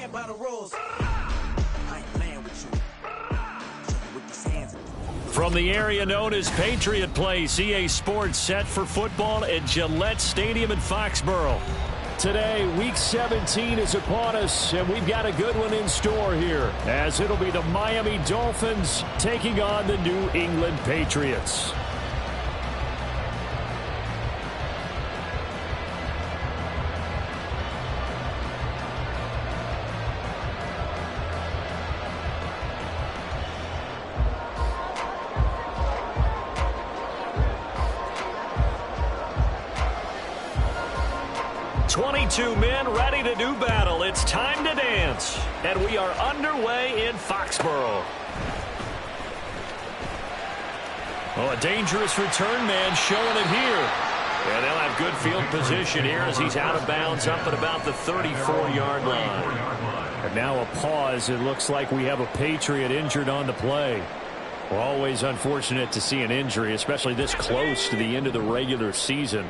playing by the rules. I ain't playing with you. With these hands. From the area known as Patriot Place, EA Sports set for football at Gillette Stadium in Foxborough. Today, Week 17 is upon us, and we've got a good one in store here, as it'll be the Miami Dolphins taking on the New England Patriots. Two men ready to do battle. It's time to dance. And we are underway in Foxborough. Oh, a dangerous return man showing it here. And they'll have good field position here as he's out of bounds up at about the 34-yard line. And now a pause. It looks like we have a Patriot injured on the play. We're always unfortunate to see an injury, especially this close to the end of the regular season.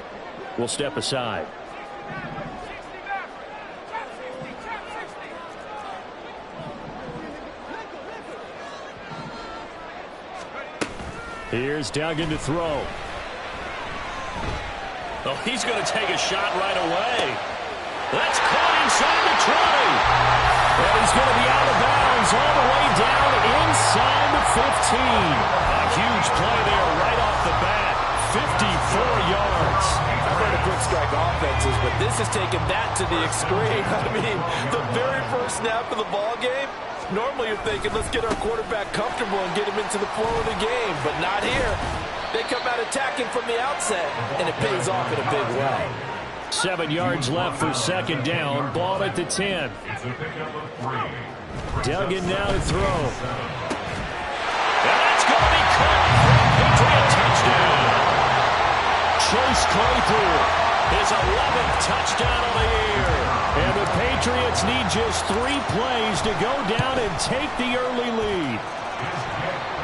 We'll step aside. Here's Duggan to throw. Oh, he's going to take a shot right away. That's caught inside the 20. And he's going to be out of bounds all the way down inside the 15. A huge play there right off the bat. 54 yards. I've heard of quick strike offenses, but this is taking that to the extreme. I mean, the very first snap of the ball game, normally you're thinking, let's get our quarterback comfortable and get him into the flow of the game, but not here. They come out attacking from the outset, and it pays off in a big way. 7 yards left for second down. Ball at the 10. Duggan now to throw. And that's going to be caught for a Patriot touchdown. Chase Claypool, his 11th touchdown of the year. And the Patriots need just 3 plays to go down and take the early lead.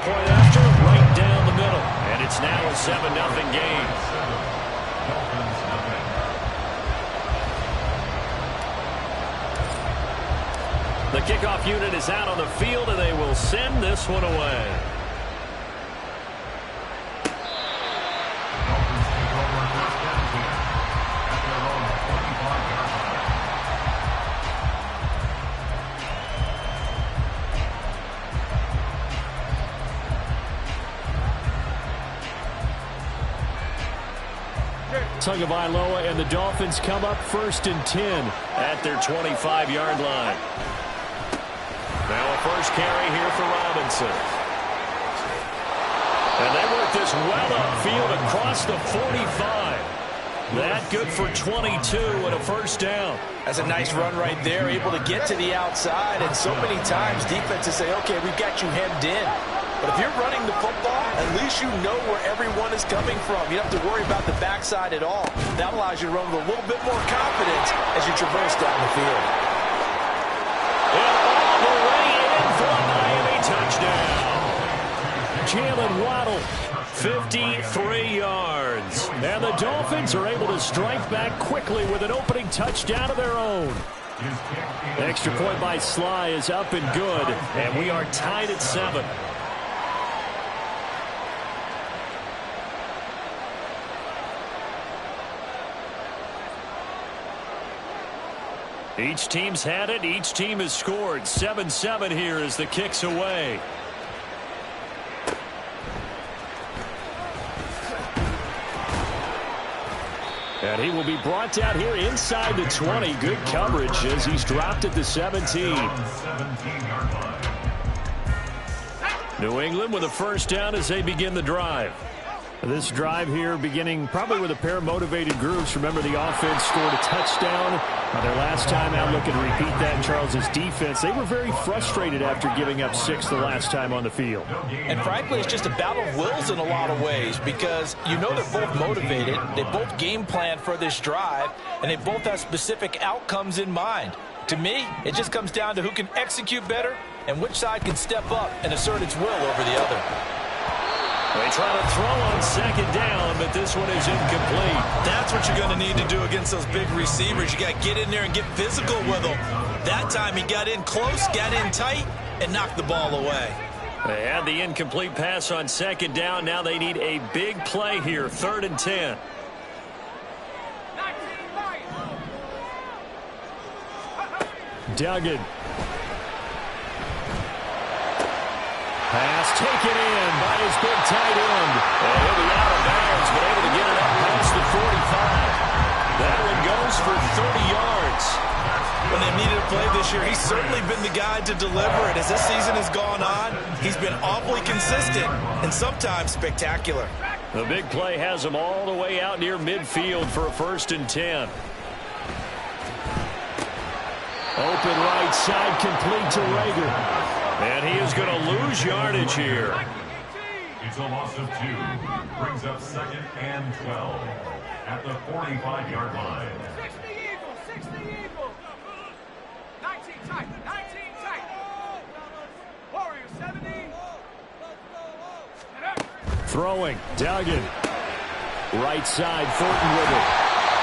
Point after, right down the middle. And it's now a 7-0 game. The kickoff unit is out on the field, and they will send this one away. Tagovailoa and the Dolphins come up 1st and 10 at their 25-yard line. Now a first carry here for Robinson. And they work this well upfield across the 45. That good for 22 and a first down. That's a nice run right there, able to get to the outside. And so many times defenses say, okay, we've got you hemmed in. But if you're running the football, at least you know where everyone is coming from. You don't have to worry about the backside at all. That allows you to run with a little bit more confidence as you traverse down the field. And all the way in for a Miami touchdown. Jalen Waddle, 53 yards. And the Dolphins are able to strike back quickly with an opening touchdown of their own. The extra point by Sly is up and good, and we are tied at 7. Each team's had it. Each team has scored. 7-7 here as the kick's away. And he will be brought down here inside the 20. Good coverage as he's dropped at the 17. New England with a first down as they begin the drive. This drive here beginning probably with a pair of motivated groups. Remember, the offense scored a touchdown their last time out. Looking to repeat that. Charles's defense, they were very frustrated after giving up 6 the last time on the field. And frankly, it's just a battle of wills in a lot of ways, because you know they're both motivated. They both game plan for this drive, and they both have specific outcomes in mind. To me, it just comes down to who can execute better and which side can step up and assert its will over the other. They try to throw on second down, but this one is incomplete. That's what you're going to need to do against those big receivers. You got to get in there and get physical with them. That time he got in close, got in tight, and knocked the ball away. They had the incomplete pass on second down. Now they need a big play here, 3rd and 10. Duggan. Pass taken in by his big tight end. And he'll be out of bounds, but able to get it up past the 45. That one goes for 30 yards. When they needed a play this year, he's certainly been the guy to deliver it. As this season has gone on, he's been awfully consistent and sometimes spectacular. The big play has him all the way out near midfield for a 1st and 10. Open right side, complete to Rager. And he is going to lose yardage here. It's a loss of 2. Brings up 2nd and 12 at the 45-yard line. 60 Eagles, 60 Eagles. 19 tight, 19 tight. Warriors 70. Throwing, Duggan. Right side, Thornton with it.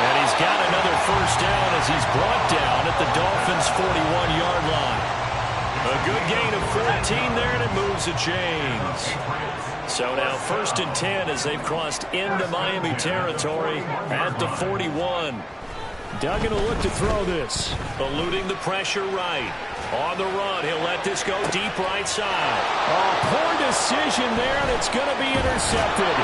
And he's got another 1st down as he's brought down at the Dolphins' 41-yard line. A good gain of 14 there, and it moves the chains. So now 1st and 10 as they've crossed into Miami territory at the 41. Duggan will look to throw this. Eluding the pressure right. On the run, he'll let this go deep right side. Oh, poor decision there, and it's going to be intercepted.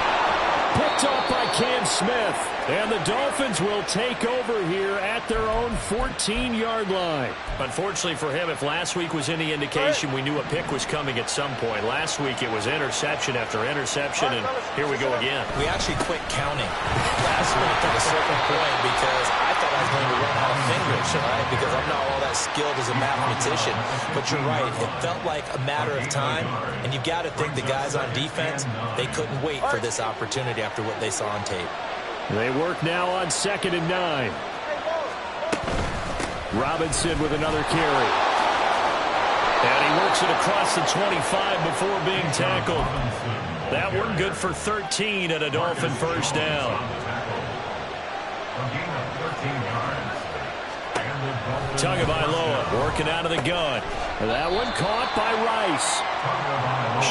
Picked off by Cam Smith. And the Dolphins will take over here at their own 14-yard line. Unfortunately for him, if last week was any indication, we knew a pick was coming at some point. Last week it was interception after interception, and here we go again. We actually quit counting last week at a certain point because I thought I was going to run out of fingers, right? Because I'm not all that skilled as a mathematician. But you're right. It felt like a matter of time, and you've got to think the guys on defense, they couldn't wait for this opportunity after what they saw on tape. They work now on 2nd and 9. Robinson with another carry. And he works it across the 25 before being tackled. That one good for 13 and a Dolphin 1st down. Tagovailoa working out of the gun. That one caught by Rice.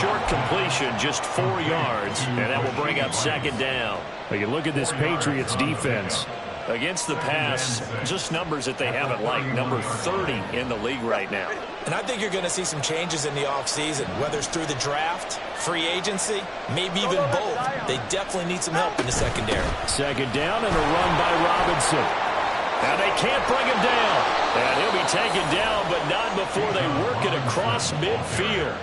Short completion, just 4 yards, and that will bring up 2nd down. You look at this Patriots defense. Against the pass, just numbers that they haven't liked. Number 30 in the league right now. And I think you're going to see some changes in the offseason, whether it's through the draft, free agency, maybe even both. They definitely need some help in the secondary. 2nd down and a run by Robinson. Now they can't bring him down. And he'll be taken down, but not before they work it across midfield.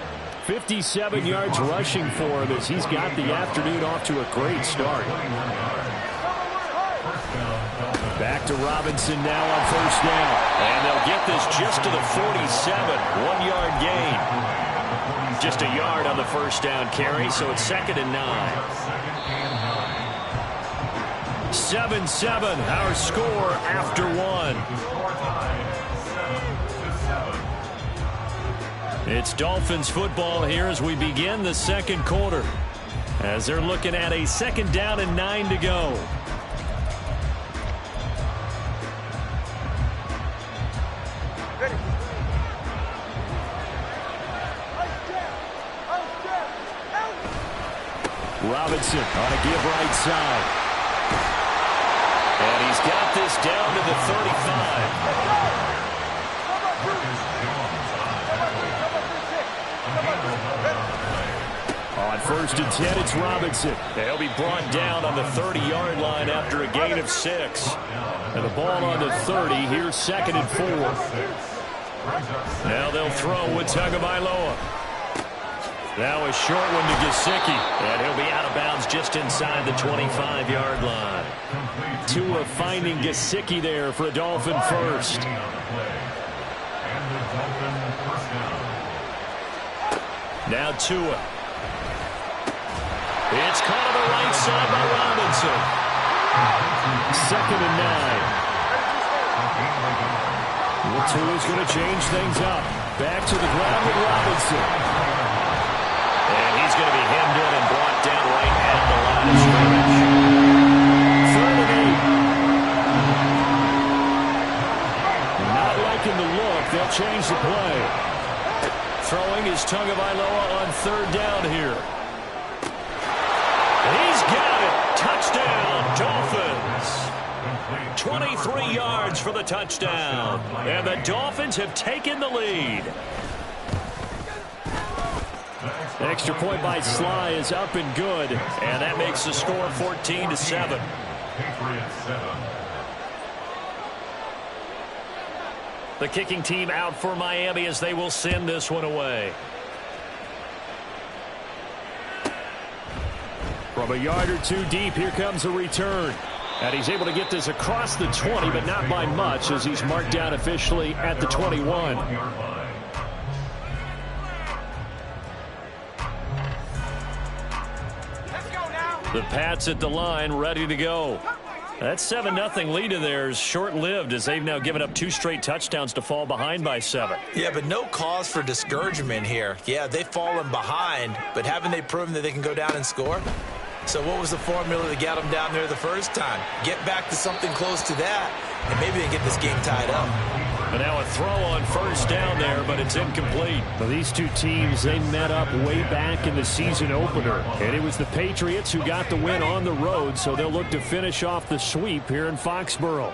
57 yards rushing for him as he's got the afternoon off to a great start. Back to Robinson now on 1st down. And they'll get this just to the 47. 1-yard gain. Just a yard on the 1st down carry, so it's 2nd and 9. 7-7, our score after 1. It's Dolphins football here as we begin the 2nd quarter. As they're looking at a 2nd down and 9 to go. Robinson on a give right side. And he's got this down to the 35. On 1st and 10, it's Robinson. They'll be brought down on the 30-yard line after a gain of 6. And the ball on the 30. Here's 2nd and 4. Now they'll throw with Tagovailoa. Now a short one to Gesicki. And he'll be out of bounds just inside the 25-yard line. Tua finding Gesicki there for a Dolphin 1st. Now Tua. It's caught on the right side by Robinson. 2nd and 9. Well, Tua's going to change things up. Back to the ground with Robinson. And he's going to be hemmed in and brought down right at the line of scrimmage. 3rd and 8. Not liking the look. They'll change the play. Throwing is Tagovailoa on third down here. He's got it. Touchdown, Dolphins. 23 yards for the touchdown. And the Dolphins have taken the lead. The extra point by Sly is up and good. And that makes the score 14-7. Patriots 7. The kicking team out for Miami as they will send this one away. From a yard or two deep, here comes a return. And he's able to get this across the 20, but not by much as he's marked down officially at the 21. The Pats at the line, ready to go. That 7-0 lead of theirs short-lived as they've now given up 2 straight touchdowns to fall behind by 7. Yeah, but no cause for discouragement here. Yeah, they've fallen behind, but haven't they proven that they can go down and score? So what was the formula that got them down there the first time? Get back to something close to that, and maybe they get this game tied up. But now a throw on first down there, but it's incomplete. Well, these two teams, they met up way back in the season opener. And it was the Patriots who got the win on the road, so they'll look to finish off the sweep here in Foxborough.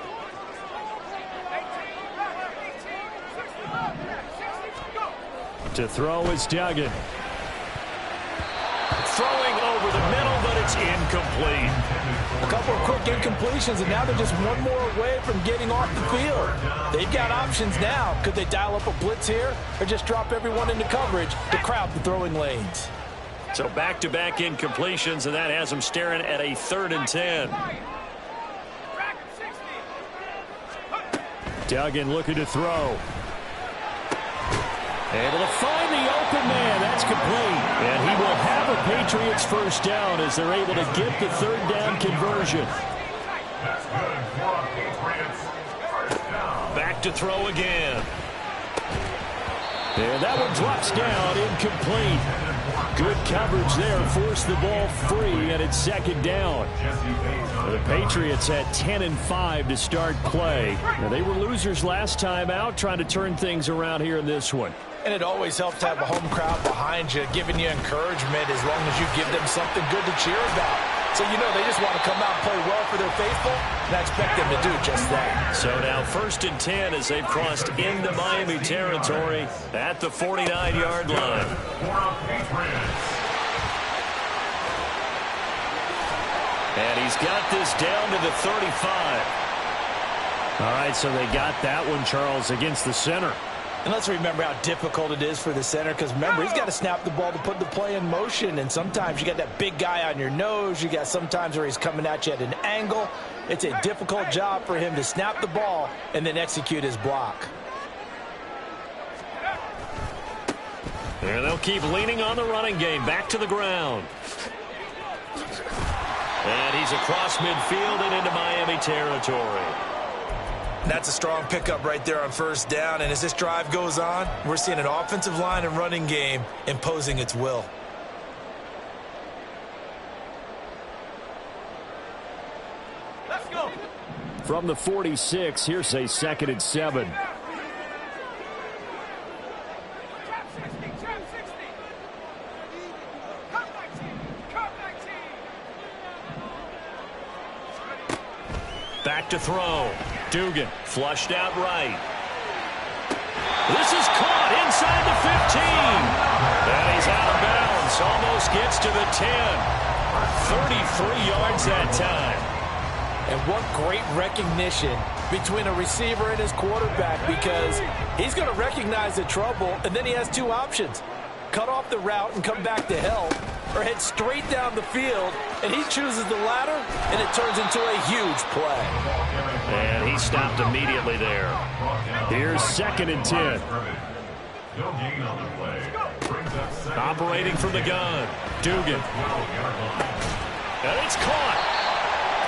To throw is Duggan. Throwing over the middle, but it's incomplete. A couple of quick incompletions, and now they're just one more away from getting off the field. They've got options now. Could they dial up a blitz here or just drop everyone into coverage to crowd the throwing lanes? So back-to-back incompletions, and that has them staring at a 3rd and 10. Duggan looking to throw. Able to find the open man. That's complete. And he will have a Patriots first down as they're able to get the 3rd down conversion. That's good for a Patriots first down. Back to throw again. And that one drops down, incomplete. Good coverage there, forced the ball free, and it's 2nd down. The Patriots had 10-5 to start play. Now, they were losers last time out, trying to turn things around here in this one. And it always helps to have a home crowd behind you, giving you encouragement as long as you give them something good to cheer about. So, you know, they just want to come out and play well for their faithful, and I expect them to do just that. So now 1st and 10 as they've crossed into Miami territory at the 49-yard line. And he's got this down to the 35. All right, so they got that one, Charles, against the center. And let's remember how difficult it is for the center, because remember, he's got to snap the ball to put the play in motion, and sometimes you got that big guy on your nose. You got sometimes where he's coming at you at an angle. It's a difficult job for him to snap the ball and then execute his block. And they'll keep leaning on the running game. Back to the ground. And he's across midfield and into Miami territory. That's a strong pickup right there on 1st down, and as this drive goes on, we're seeing an offensive line and running game imposing its will. Let's go. From the 46, here's a 2nd and 7. Trap 60, trap 60. Cut 19, cut 19. Back to throw. Dugan flushed out right. This is caught inside the 15. And he's out of bounds. Almost gets to the 10. 33 yards that time. And what great recognition between a receiver and his quarterback, because he's going to recognize the trouble, and then he has 2 options. Cut off the route and come back to help, or head straight down the field, and he chooses the latter, and it turns into a huge play. And he stopped immediately there. Here's 2nd and 10. Operating from the gun. Dugan. And it's caught.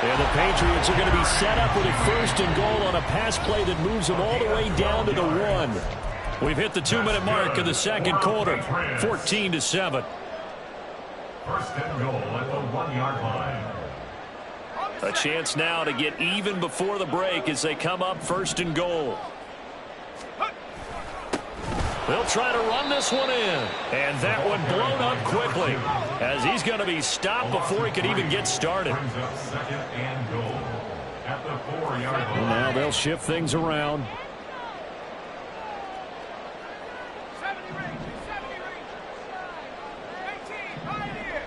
And the Patriots are going to be set up with a 1st and goal on a pass play that moves them all the way down to the 1. We've hit the 2-minute mark of the 2nd quarter. 14-7. 1st and goal at the 1-yard line. A chance now to get even before the break as they come up 1st and goal. They'll try to run this one in. And that one blown up quickly as he's going to be stopped before he could even get started. Brings up second and goal at the 4-yard line. Well, now they'll shift things around. 70 range, 70 range. 18, right here.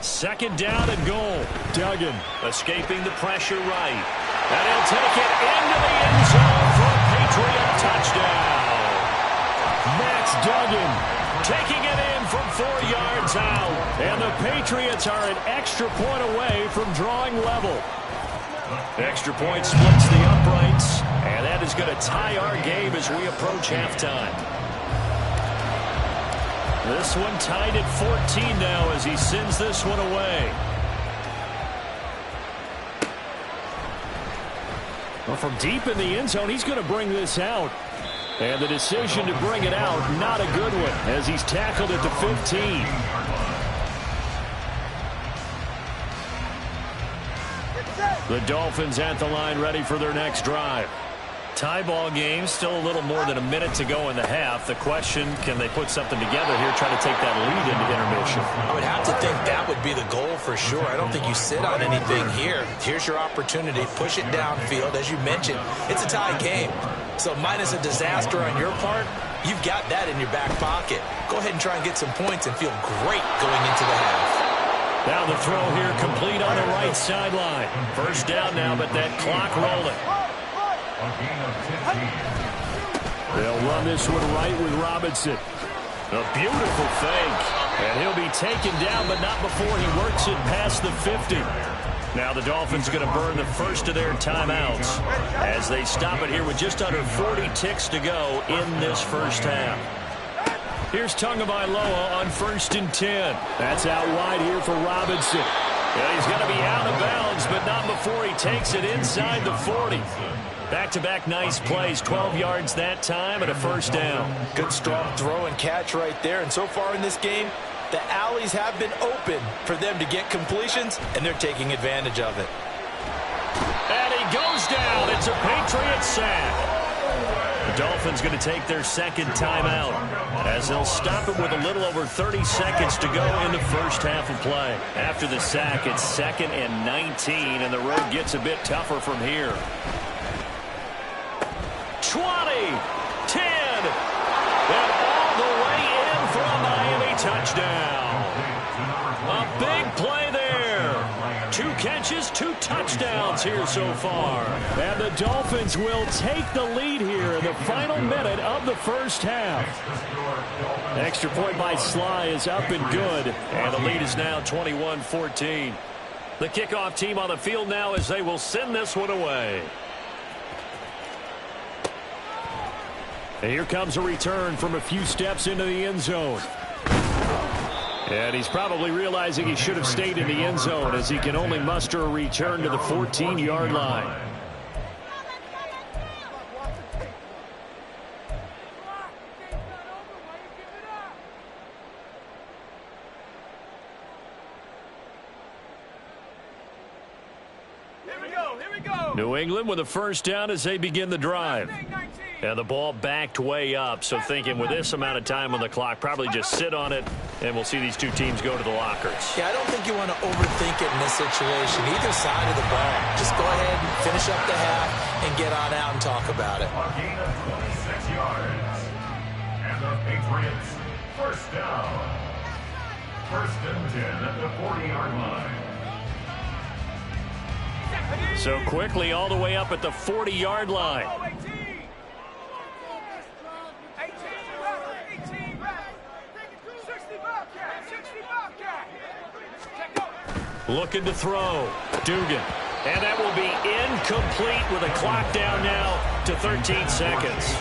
Second down and goal. Duggan escaping the pressure right. And he'll take it into the end zone for a Patriot touchdown. Max Duggan taking it in from 4 yards out. And the Patriots are an extra point away from drawing level. Extra point splits the uprights. And that is going to tie our game as we approach halftime. This one tied at 14 now as he sends this one away. Well, from deep in the end zone, he's going to bring this out. And the decision to bring it out, not a good one, as he's tackled at the 15. The Dolphins at the line ready for their next drive. Tie ball game, still a little more than a minute to go in the half. The question, can they put something together here, try to take that lead into intermission? I would have to think that would be the goal for sure. I don't think you sit on anything here. Here's your opportunity. Push it downfield. As you mentioned, it's a tie game. So minus a disaster on your part, you've got that in your back pocket. Go ahead and try and get some points and feel great going into the half. Now the throw here complete on the right sideline. First down now, but that clock rolling. A gain of 15. They'll run this one right with Robinson. A beautiful fake. And he'll be taken down, but not before he works it past the 50. Now the Dolphins going to burn the first of their timeouts as they stop it here with just under 40 ticks to go in this first half. Here's Tagovailoa on 1st and 10. That's out wide here for Robinson. And he's going to be out of bounds, but not before he takes it inside the 40. Back-to-back nice plays, 12 yards that time and a first down. Good strong throw and catch right there. And so far in this game, the alleys have been open for them to get completions, and they're taking advantage of it. And he goes down. It's a Patriot sack. The Dolphins going to take their second timeout as they'll stop it with a little over 30 seconds to go in the first half of play. After the sack, it's 2nd and 19, and the road gets a bit tougher from here. 20, 10, and all the way in for a Miami touchdown. A big play there. 2 catches, 2 touchdowns here so far. And the Dolphins will take the lead here in the final minute of the first half. Extra point by Sly is up and good. And the lead is now 21-14. The kickoff team on the field now as they will send this one away. And here comes a return from a few steps into the end zone. And he's probably realizing he should have stayed in the end zone as he can only muster a return to the 14-yard line. Here we go. New England with a first down as they begin the drive. And the ball backed way up, so thinking with this amount of time on the clock, probably just sit on it, and we'll see these two teams go to the lockers. Yeah, I don't think you want to overthink it in this situation, either side of the ball. Just go ahead and finish up the half and get on out and talk about it. A gain of 26 yards. And the Patriots, first down. 1st and 10 at the 40-yard line. So quickly all the way up at the 40-yard line. 18 back. 60 Bobcat. Looking to throw. Dugan. And that will be incomplete with a clock down now to 13 seconds.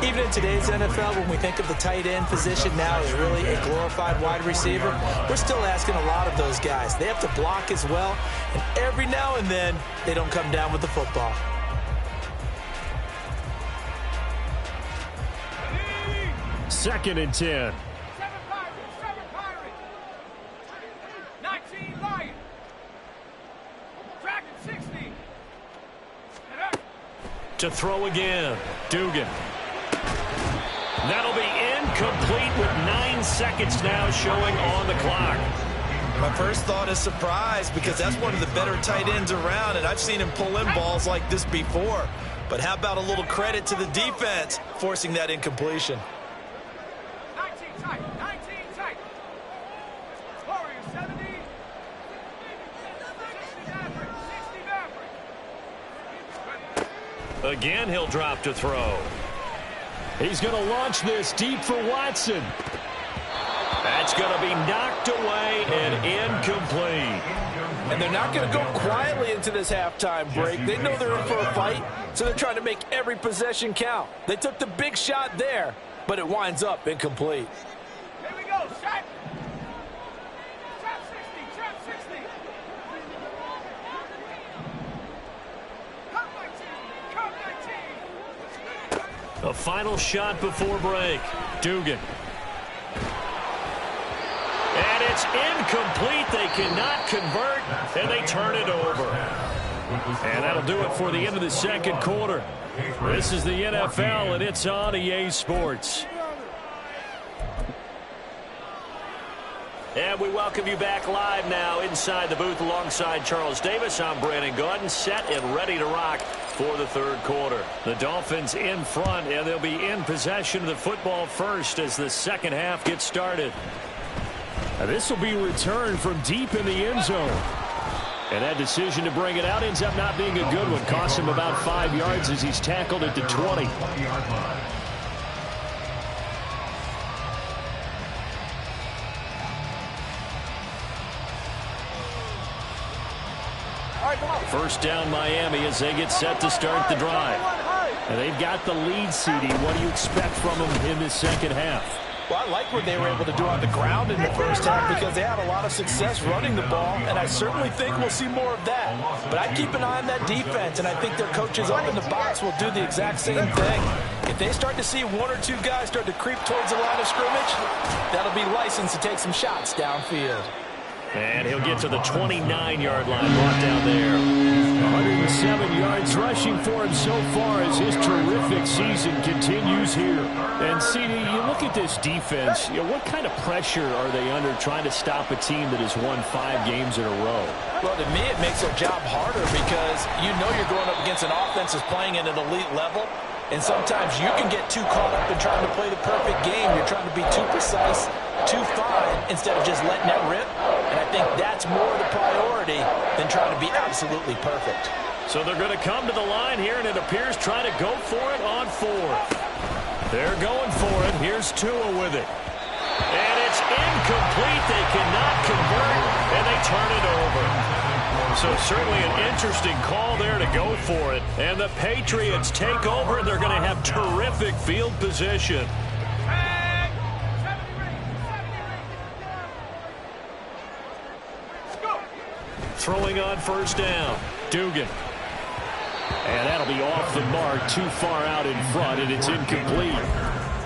Even in today's NFL, when we think of the tight end position now as really a glorified wide receiver, we're still asking a lot of those guys. They have to block as well, and every now and then, they don't come down with the football. Second and 10. 7 Pirates. 19 Lions. Dragon 60. To throw again. Dugan. with 9 seconds now showing on the clock. My first thought is surprise because that's one of the better tight ends around, and I've seen him pull in balls like this before. But how about a little credit to the defense forcing that incompletion? 19 tight, 19 tight. Warriors 70. 60 Maverick, 60 Maverick. Again, he'll drop to throw. He's going to launch this deep for Watson. That's going to be knocked away and incomplete. And they're not going to go quietly into this halftime break. They know they're in for a fight, so they're trying to make every possession count. They took the big shot there, but it winds up incomplete. Here we go, set. Trap 60, trap 60. Come 19, come 19. A final shot before break. Dugan. And it's incomplete. They cannot convert, and they turn it over. And that'll do it for the end of the second quarter. This is the NFL, and it's on EA Sports. And we welcome you back live now inside the booth alongside Charles Davis. I'm Brandon Gaudin, set and ready to rock for the third quarter. The Dolphins in front, and they'll be in possession of the football first as the second half gets started. Now this will be returned from deep in the end zone. And that decision to bring it out ends up not being a good one. Costs him about 5 yards as he's tackled at the 20. First down Miami as they get set to start the drive. And they've got the lead seeding. What do you expect from them in this second half? Well, I like what they were able to do on the ground in the first half because they had a lot of success running the ball, and I certainly think we'll see more of that. But I keep an eye on that defense, and I think their coaches up in the box will do the exact same thing. If they start to see one or two guys start to creep towards the line of scrimmage, that'll be licensed to take some shots downfield. And he'll get to the 29-yard line, brought down there. 107 yards rushing for him so far as his terrific season continues here. And, CD, you look at this defense, what kind of pressure are they under trying to stop a team that has won 5 games in a row? Well, to me, it makes their job harder because you know you're going up against an offense that's playing at an elite level. And sometimes you can get too caught up in trying to play the perfect game. You're trying to be too precise, too fine, instead of just letting that rip. And I think that's more the priority than trying to be absolutely perfect. So they're going to come to the line here, and it appears trying to go for it on fourth. They're going for it. Here's Tua with it. And it's incomplete. They cannot convert, and they turn it over. So certainly an interesting call there to go for it. And the Patriots take over, and they're going to have terrific field position. Throwing on first down. Dugan. And that'll be off the mark, too far out in front, and it's incomplete.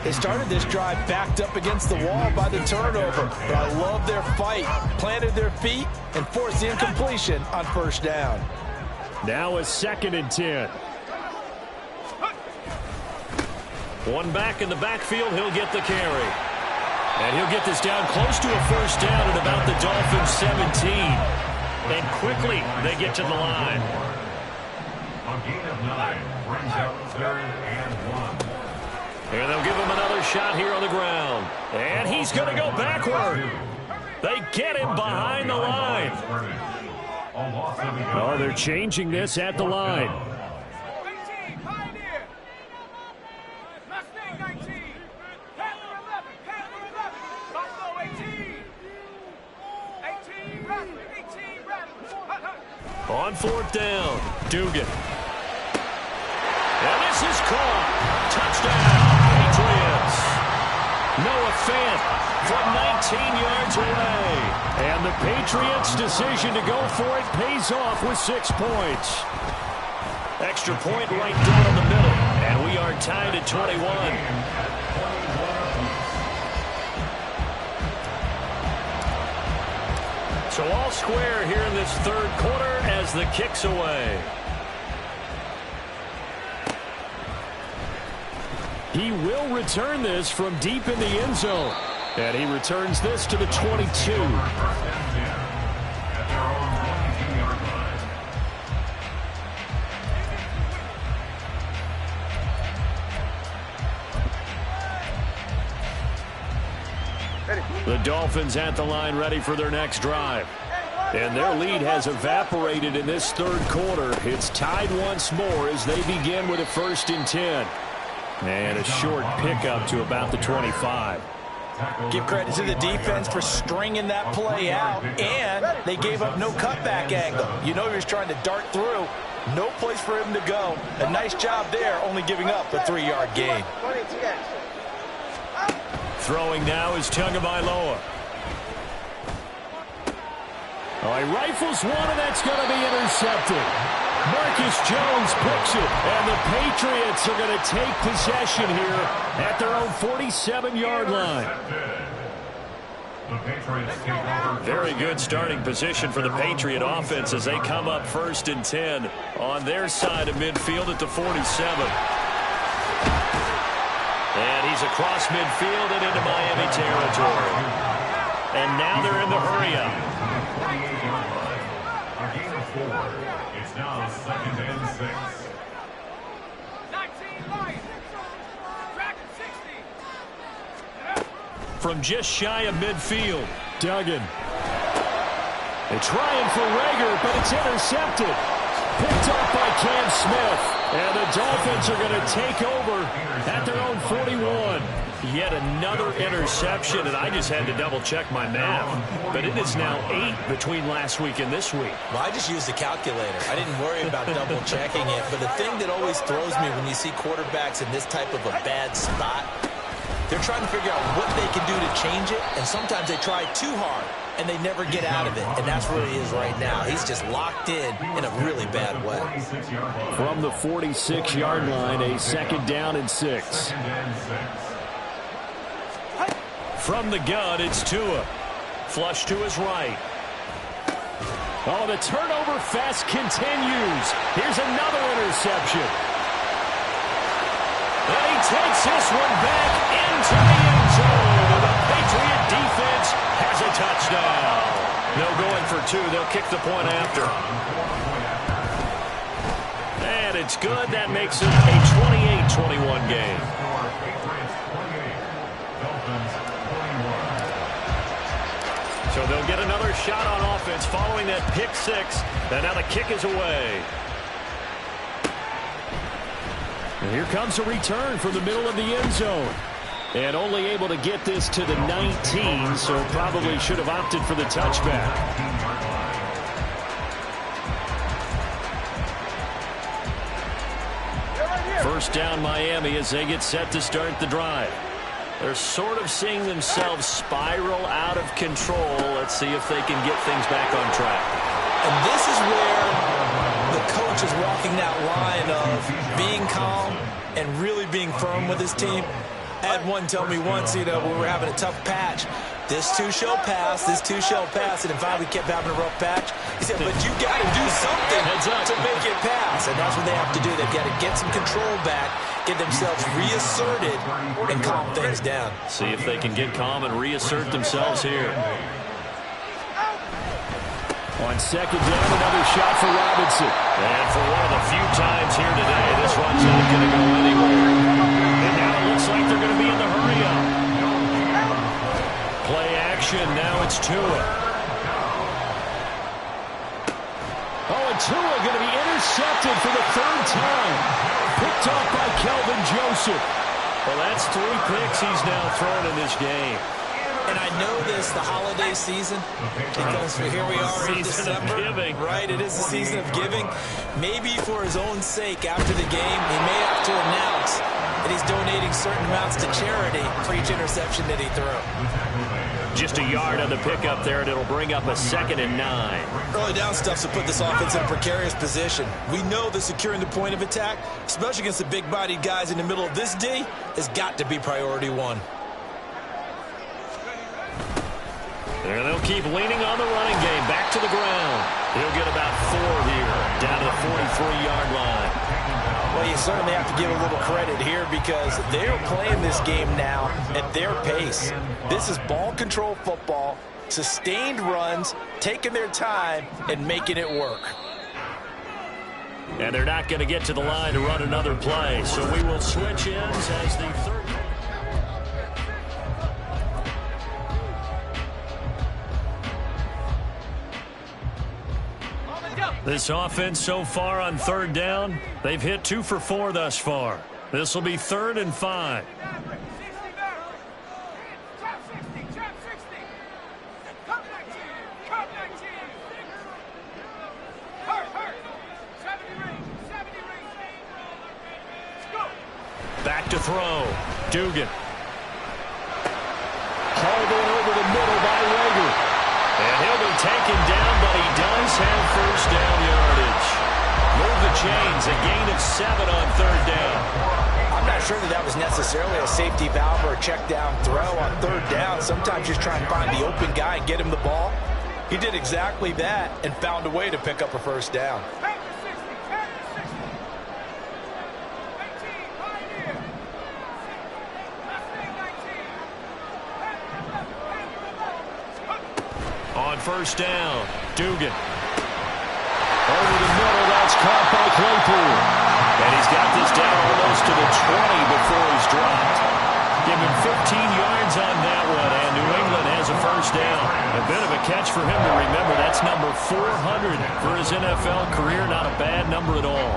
They started this drive backed up against the wall by the turnover. But I love their fight. Planted their feet and forced the incompletion on first down. Now a 2nd and 10. One back in the backfield. He'll get the carry. And he'll get this down close to a first down at about the Dolphins' 17. And quickly they get to the line. A gain of 9 brings up 3rd and 1. And they'll give him another shot here on the ground. And he's going to go backward. They get him behind the line. Oh, they're changing this at the line. 18, Pioneer. Mustang 19. Panther 11, Panther 11. Buffalo 18. 18, Rattler, 18, Rattler. On fourth down, Dugan. And this is caught. Touchdown, Patriots. Noah Fant from 19 yards away. And the Patriots' decision to go for it pays off with 6 points. Extra point right down in the middle. And we are tied at 21. So all square here in this third quarter as the kick's away. He will return this from deep in the end zone. And he returns this to the 22. The Dolphins at the line ready for their next drive. And their lead has evaporated in this third quarter. It's tied once more as they begin with a 1st and 10. And a short pickup to about the 25. Give credit to the defense for stringing that play out, and they gave up no cutback angle. You know he was trying to dart through. No place for him to go. A nice job there, only giving up a 3-yard gain. Throwing now is Tagovailoa. Oh, he rifles one, and that's going to be intercepted. Marcus Jones picks it, and the Patriots are going to take possession here at their own 47-yard line. Very good starting position for the Patriot offense as they come up 1st and 10 on their side of midfield at the 47. And he's across midfield and into Miami territory. And now they're in the hurry-up. A gain of 4. It's now 2nd and 6. 19 Lions. Track 60. From just shy of midfield, Duggan. They're trying for Rager, but it's intercepted. Picked up by Cam Smith. And the Dolphins are going to take over at their own 41. Yet another interception, and I just had to double-check my math. But it is now 8 between last week and this week. Well, I just used the calculator. I didn't worry about double-checking it. But the thing that always throws me when you see quarterbacks in this type of a bad spot, they're trying to figure out what they can do to change it, and sometimes they try too hard, and they never get out of it. And that's where he is right now. He's just locked in a really bad way. From the 46-yard line, a 2nd down and 6. From the gun, it's Tua. Flush to his right. Oh, the turnover fest continues. Here's another interception. And he takes this one back into the end zone. And the Patriot defense has a touchdown. No going for 2. They'll kick the point after. And it's good. That makes it a 28-21 game. So they'll get another shot on offense following that pick 6. And now the kick is away. And here comes a return from the middle of the end zone. And only able to get this to the 19, so probably should have opted for the touchback. First down Miami as they get set to start the drive. They're sort of seeing themselves spiral out of control. Let's see if they can get things back on track. And this is where the coach is walking that line of being calm and really being firm with his team. I had one tell me once, when we were having a tough patch, this too shall pass, this too shall pass, and in fact we kept having a rough patch. He said, but you got to do something to make it pass, and that's what they have to do. They've got to get some control back, get themselves reasserted, and calm things down. See if they can get calm and reassert themselves here. On 2nd down, another shot for Robinson. And for one of the few times here today, this one's not going to go anywhere. And now it looks like they're going to be in the hurry-up. Play action, now it's Tua. Oh, and Tua going to be intercepted for the 3rd time. Picked off by Kelvin Joseph. Well, that's 3 picks he's now thrown in this game. And I know this, the holiday season, because here we are in December, right? It is the season of giving. Maybe for his own sake, after the game, he may have to announce that he's donating certain amounts to charity for each interception that he threw. Just a yard on the pickup there, and it'll bring up a 2nd and 9. Early down stuff to put this offense in a precarious position. We know that securing the point of attack, especially against the big-bodied guys in the middle of this D, has got to be priority 1. And they'll keep leaning on the running game. Back to the ground. He'll get about 4 here, down to the 43-yard line. Well, you certainly have to give a little credit here because they're playing this game now at their pace. This is ball control football, sustained runs, taking their time, and making it work. And they're not going to get to the line to run another play, so we will switch ends as the third. This offense so far on third down, they've hit 2 for 4 thus far. This will be 3rd and 5. Back to throw. Dugan. Hauled in over the middle by Rager. And he'll be taken down, but he does have first down yardage. Move the chains, a gain of 7 on third down. I'm not sure that was necessarily a safety valve or a check down throw on third down. Sometimes just try and find the open guy and get him the ball. He did exactly that and found a way to pick up a first down. On first down, Dugan. Over the middle, that's caught by Claypool. And he's got this down almost to the 20 before he's dropped. Give him 15 yards on that one, and New England has a first down. A bit of a catch for him to remember. That's number 400 for his NFL career. Not a bad number at all.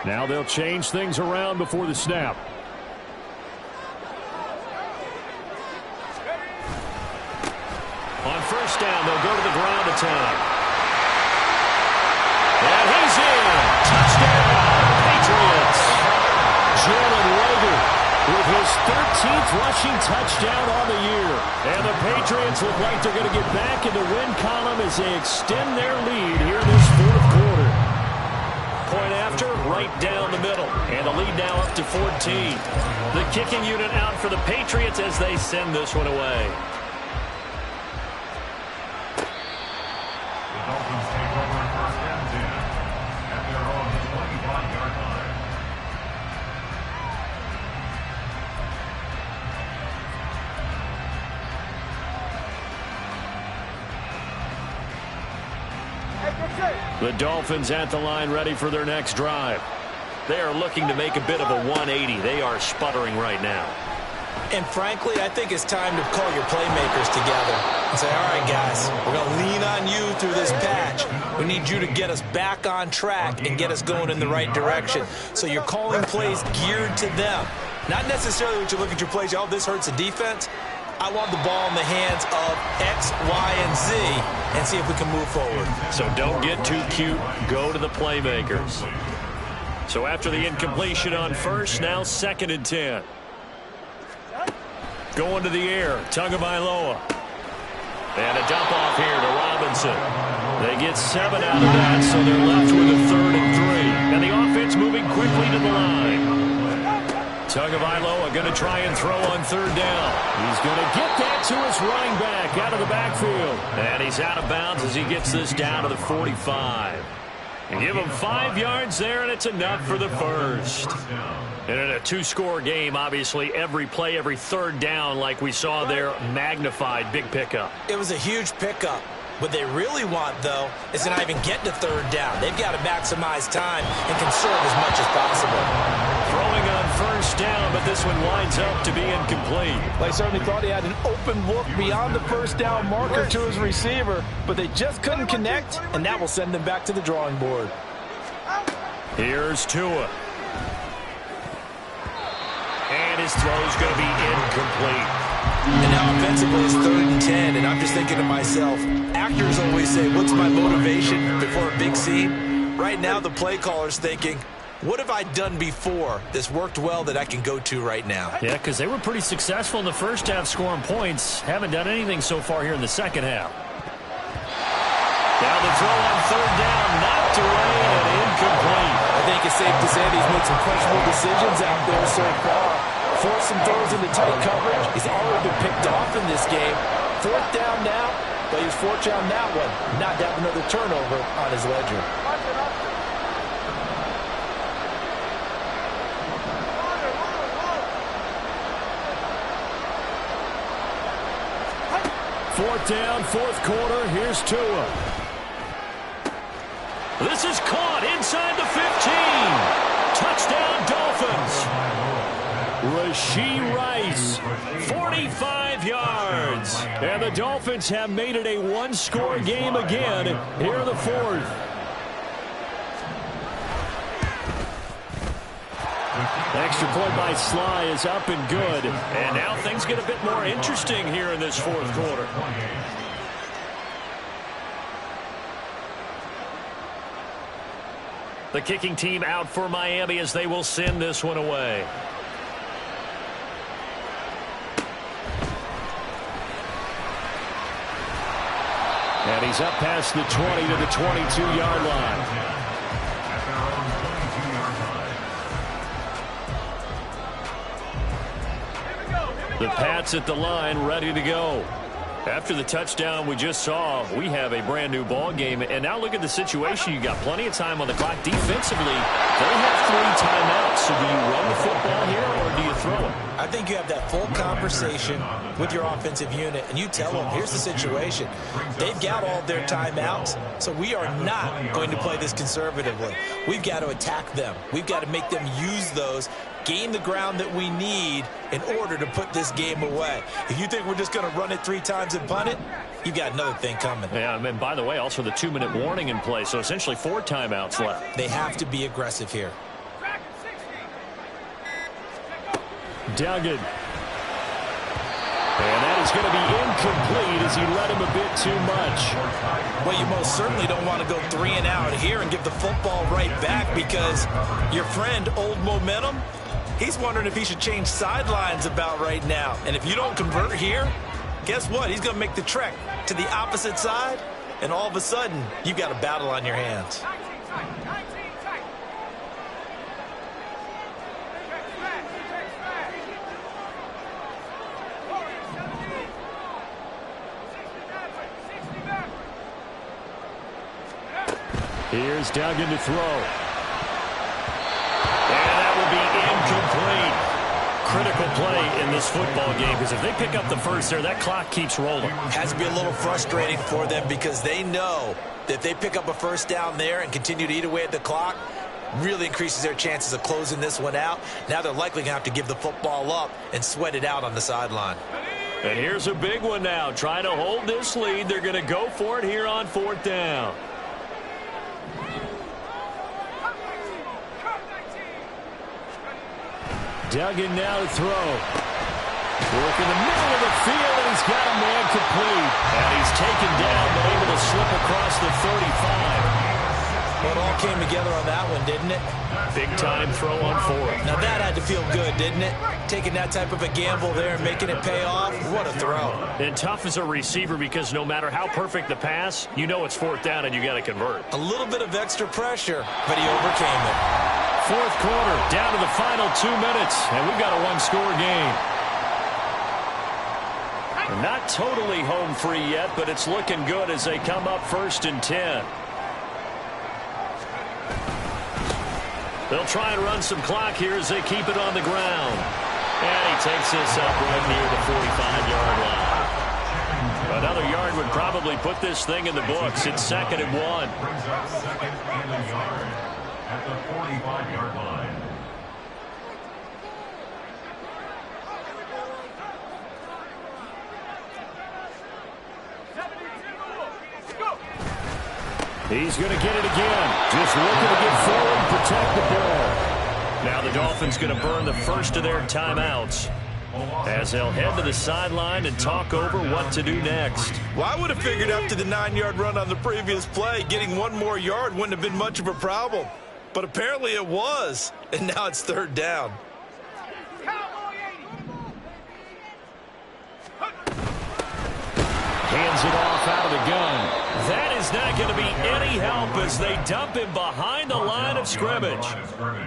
Now they'll change things around before the snap. On first down, they'll go to the ground attack. And he's in. Touchdown, Patriots. Jalen Rager with his 13th rushing touchdown on the year. And the Patriots look like they're going to get back in the win column as they extend their lead here in this fourth quarter. Point after, right down the middle. And the lead now up to 14. The kicking unit out for the Patriots as they send this one away. The Dolphins take over first and 10 at their own 25-yard line. The Dolphins at the line ready for their next drive. They are looking to make a bit of a 180. They are sputtering right now. And frankly, I think it's time to call your playmakers together and say, all right, guys, we're going to lean on you through this patch. We need you to get us back on track and get us going in the right direction. So you're calling plays geared to them. Not necessarily when you look at your plays, oh, this hurts the defense. I want the ball in the hands of X, Y, and Z and see if we can move forward. So don't get too cute. Go to the playmakers. So after the incompletion on first, now 2nd and 10. Going to the air, Tagovailoa. And a dump off here to Robinson. They get 7 out of that, so they're left with a 3rd and 3. And the offense moving quickly to the line. Tagovailoa going to try and throw on 3rd down. He's going to get that to his running back out of the backfield. And he's out of bounds as he gets this down to the 45. And give him 5 yards there, and it's enough for the first. And in a 2-score game, obviously, every play, every 3rd down, like we saw there, magnified, big pickup. It was a huge pickup. What they really want, though, is to not even get to 3rd down. They've got to maximize time and conserve as much as possible. Throwing on first down, but this one winds up to be incomplete. They certainly thought he had an open look beyond the first down marker to his receiver, but they just couldn't connect, and that will send them back to the drawing board. Here's Tua. And his throw's going to be incomplete. And now offensively it's 3rd and 10, and I'm just thinking to myself, actors always say, what's my motivation before a big scene? Right now the play caller's thinking, what have I done before that's worked well that I can go to right now? Yeah, because they were pretty successful in the first half scoring points. Haven't done anything so far here in the second half. Now the throw on 3rd down, knocked away and incomplete. I think it's safe to say he's made some questionable decisions out there so far. force some throws into tight coverage. He's already been picked off in this game. 4th down now, but he was fortunate on that one. Not to have another turnover on his ledger. 4th down, 4th quarter. Here's Tua. This is caught inside the 15. Touchdown, Dolphins. Rashee Rice, 45 yards. And the Dolphins have made it a one-score game again here in the 4th. Extra point by Sly is up and good. And now things get a bit more interesting here in this 4th quarter. The kicking team out for Miami as they will send this one away. And he's up past the 20 to the 22-yard line. The Pats at the line, ready to go. After the touchdown we just saw, we have a brand new ball game. And now look at the situation. You got plenty of time on the clock. Defensively, they have 3 timeouts. So do you run the football here or do you throw it? I think you have that full conversation with your offensive unit, and you tell them, here's the situation. They've got all their timeouts, so we are not going to play this conservatively. We've got to attack them. We've got to make them use those, gain the ground that we need in order to put this game away. If you think we're just going to run it 3 times and punt it, you've got another thing coming. Yeah, and by the way, also the 2-minute warning in play, so essentially 4 timeouts left. They have to be aggressive here. Duggan. And that is going to be incomplete as he let him a bit too much. Well, you most certainly don't want to go 3 and out here and give the football right back, because your friend, Old Momentum, he's wondering if he should change sidelines about right now. And if you don't convert here, guess what? He's going to make the trek to the opposite side, and all of a sudden, you've got a battle on your hands. Here's Duggan to throw. And that will be incomplete. Critical play in this football game, because if they pick up the first there, that clock keeps rolling. Has to be a little frustrating for them, because they know that if they pick up a first down there and continue to eat away at the clock, really increases their chances of closing this one out. Now they're likely going to have to give the football up and sweat it out on the sideline. And here's a big one now. Trying to hold this lead. They're going to go for it here on 4th down. Duggan now to throw. Work in the middle of the field, and he's got a man complete. And he's taken down, but able to slip across the 35. Well, it all came together on that one, didn't it? Big-time throw on 4th. Now that had to feel good, didn't it? Taking that type of a gamble there and making it pay off. What a throw. And tough as a receiver, because no matter how perfect the pass, you know it's 4th down and you got to convert. A little bit of extra pressure, but he overcame it. 4th quarter, down to the final 2 minutes, and we've got a one-score game. Not totally home free yet, but it's looking good as they come up 1st and 10. They'll try and run some clock here as they keep it on the ground. And he takes this up right near the 45-yard line. Another yard would probably put this thing in the books. It's 2nd and 1. Brings up 2nd and a yard at the 45-yard line. He's going to get it again. Just looking to get forward and protect the ball. Now the Dolphins going to burn the first of their timeouts as they'll head to the sideline and talk over what to do next. Well, I would have figured after the 9-yard run on the previous play, getting 1 more yard wouldn't have been much of a problem. But apparently it was, and now it's 3rd down. Hands it off out of the gun. That is not going to be any help as they dump him behind the line of scrimmage.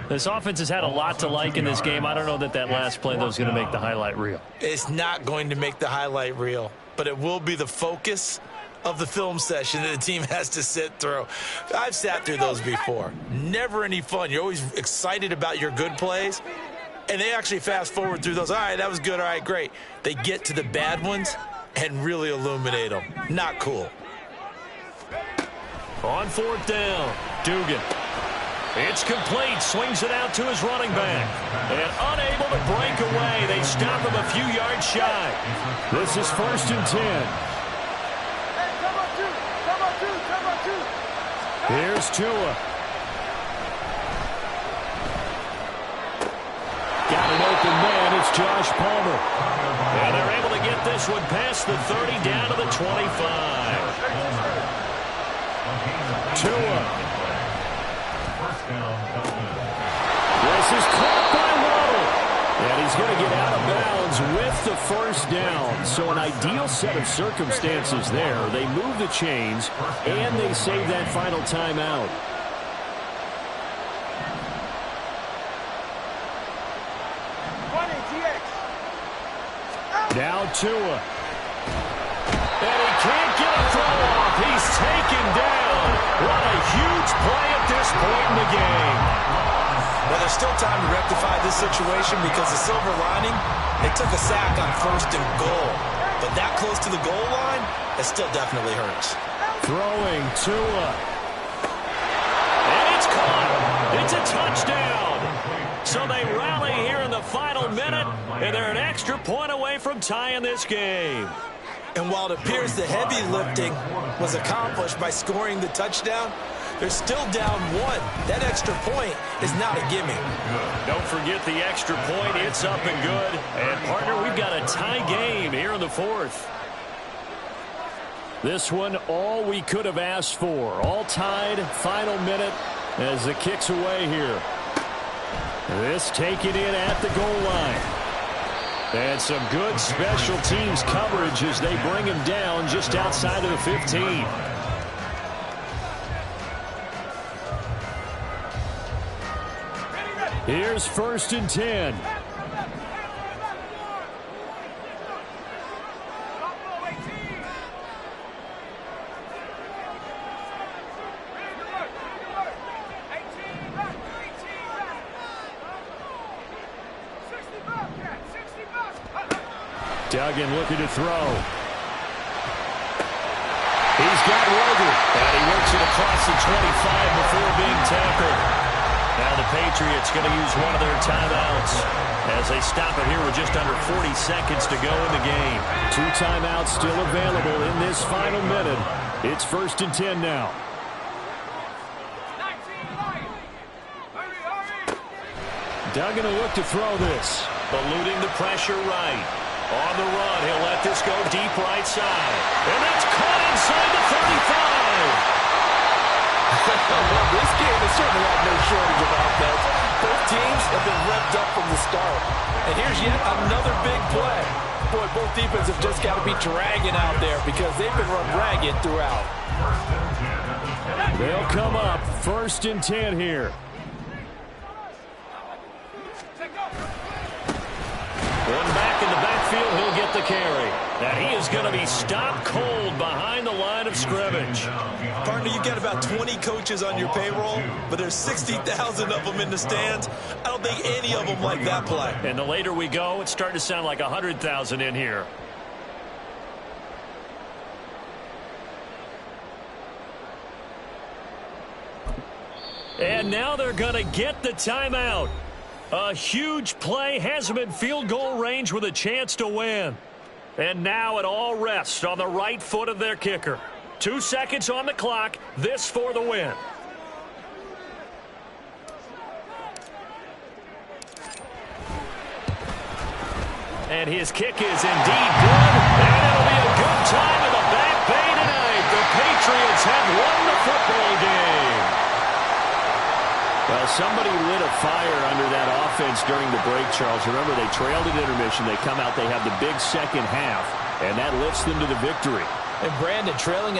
This offense has had a lot to like in this game. I don't know that last play, though, is going to make the highlight reel. It's not going to make the highlight reel, but it will be the focus of the film session that the team has to sit through. I've sat through those before. Never any fun. You're always excited about your good plays, and they actually fast forward through those. All right, that was good. All right, great. They get to the bad ones and really illuminate them. Not cool. On fourth down, Dugan. It's complete. Swings it out to his running back. And unable to break away. They stop him a few yards shy. This is 1st and 10. Here's Tua. Got an open man. It's Josh Palmer. And they're able to get this one past the 30 down to the 25. Tua. This is caught by Waddle. And he's going to get out of bounds with the first down. So an ideal set of circumstances there. They move the chains, and they save that final timeout. Now Tua. And he can't get a throw off. He's taken down. What a huge play at this point in the game. Well, there's still time to rectify this situation because the silver lining, they took a sack on 1st and goal. But that close to the goal line, it still definitely hurts. Throwing Tua. And it's caught. It's a touchdown. So they rally here in the final minute, and they're an extra point away from tying this game. And while it appears the heavy lifting was accomplished by scoring the touchdown, they're still down 1. That extra point is not a gimme. Don't forget the extra point. It's up and good. And, partner, we've got a tie game here in the 4th. This one, all we could have asked for. All tied, final minute as the kick's away here. This taken in at the goal line. And some good special teams coverage as they bring him down just outside of the 15. Here's 1st and 10. Duggan looking to throw. He's got Roger. And he works it across the 25 before being tackled. Now the Patriots going to use one of their timeouts as they stop it here with just under 40 seconds to go in the game. 2 timeouts still available in this final minute. It's 1st and 10 now. Duggan will look to throw this. Eluding the pressure right. On the run, he'll let this go deep right side. And that's caught inside the 35. Well, this game has certainly had no shortage of offense. Both teams have been revved up from the start. And here's yet another big play. Boy, both defenses have just got to be dragging out there because they've been run ragged throughout. They'll come up 1st and 10 here. One back in the backfield, he'll get the carry. Now he is going to be stopped cold behind the line of scrimmage. Partner, you got about 20 coaches on your payroll, but there's 60,000 of them in the stands. I don't think any of them like that play. And the later we go, it's starting to sound like 100,000 in here. And now they're going to get the timeout. A huge play has them in field goal range with a chance to win. And now it all rests on the right foot of their kicker. 2 seconds on the clock. This for the win. And his kick is indeed good. And it'll be a good time in the Back Bay tonight. The Patriots have won the football game. Well, somebody lit a fire under that offense during the break, Charles. Remember, they trailed at intermission. They come out, they have the big second half, and that lifts them to the victory. And Brandon trailing